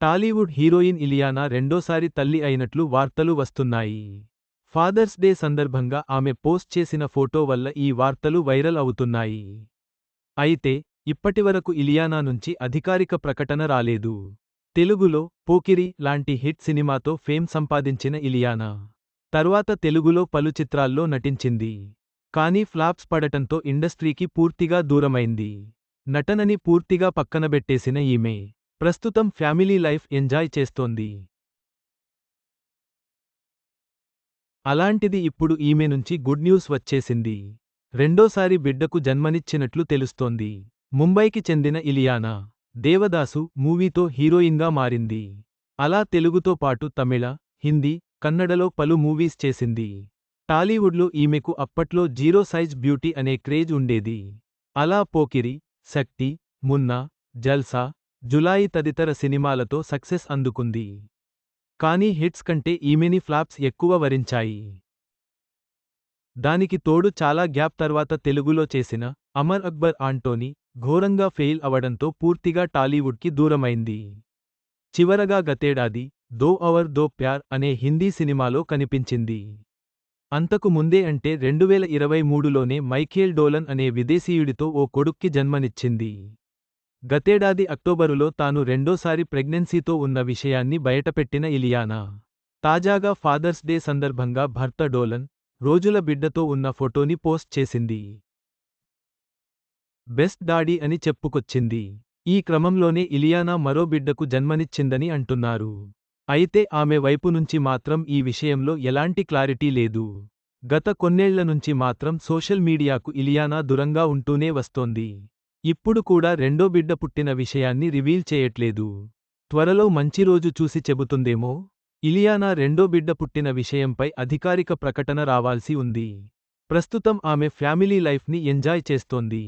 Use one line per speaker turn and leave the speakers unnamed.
Tollywood heroine Ileana రెండోసారి తల్లి అయినట్లు వార్తలు వస్తున్నాయి. ఫాదర్స్ డే సందర్భంగా ఆమె పోస్ట్ చేసిన ఫోటో వల్ల ఈ వార్తలు వైరల్ అవుతున్నాయి. అయితే, ఇప్పటివరకు ఇలియానా నుంచి అధికారిక ప్రకటన రాలేదు. తెలుగులో పోకిరి లాంటి హిట్ సినిమాతో ఫేమ్ సంపాదించిన ఇలియానా తర్వాత తెలుగులో పలు చిత్రాల్లో నటించింది. కానీ ఫ్లాప్స్ పడటంతో ఇండస్ట్రీకి పూర్తిగా దూరమైంది. నటనని పూర్తిగా పక్కనబెట్టేసిన ఈమె ప్రస్తుతం ఫ్యామిలీ లైఫ్ ఎంజాయ్ చేస్తోంది. అలాంటిది ఇప్పుడు ఈమె నుంచి గుడ్ న్యూస్ వచ్చేసింది. రెండోసారి బిడ్డకు జన్మనిచ్చినట్లు తెలుస్తోంది. ముంబైకి చెందిన ఇలియానా దేవదాసు మూవీతో హీరోయిన్గా మారింది. అలా తెలుగుతో పాటు తమిళ, హిందీ, కన్నడలో పలు మూవీస్ చేసింది. టాలీవుడ్లో ఈమెకు అప్పట్లో జీరో సైజ్ బ్యూటీ అనే క్రేజ్ ఉండేది. అలా పోకిరి, శక్తి, మున్నా, జల్సా, జులాయి తదితర సినిమాలతో సక్సెస్ అందుకుంది. కానీ హిట్స్ కంటే ఈమెని ఫ్లాప్స్ ఎక్కువ వరించాయి. దానికి తోడు చాలా గ్యాప్ తర్వాత తెలుగులో చేసిన అమర్ అక్బర్ ఆంటోనీ ఘోరంగా ఫెయిల్ అవడంతో పూర్తిగా టాలీవుడ్కి దూరమైంది. చివరగా గతేడాది దో ఔర్ దో ప్యార్ అనే హిందీ సినిమాలో కనిపించింది. అంతకు ముందే అంటే 2023లోనే మైఖేల్ డోలన్ అనే విదేశీయుడితో ఓ కొడుక్కి జన్మనిచ్చింది. గతేడాది అక్టోబరులో తాను రెండోసారి ప్రెగ్నెన్సీతో ఉన్న విషయాన్ని బయటపెట్టిన ఇలియానా తాజాగా ఫాదర్స్ డే సందర్భంగా భర్త డోలన్ రోజుల బిడ్డతో ఉన్న ఫోటోని పోస్ట్ చేసింది. బెస్ట్ డాడీ అని చెప్పుకొచ్చింది. ఈ క్రమంలోనే ఇలియానా మరో బిడ్డకు జన్మనిచ్చిందని అంటున్నారు. అయితే ఆమె వైపు నుంచి మాత్రం ఈ విషయంలో ఎలాంటి క్లారిటీ లేదు. గత కొన్నేళ్ల నుంచి మాత్రం సోషల్ మీడియాకు ఇలియానా దూరంగా ఉంటూనే వస్తోంది. ఇప్పుడు కూడా రెండో బిడ్డ పుట్టిన విషయాన్ని రివీల్ చేయట్లేదు. త్వరలో మంచి రోజు చూసి చెబుతుందేమో. ఇలియానా రెండో బిడ్డ పుట్టిన విషయంపై అధికారిక ప్రకటన రావాల్సి ఉంది. ప్రస్తుతం ఆమె ఫ్యామిలీ లైఫ్ని ఎంజాయ్ చేస్తోంది.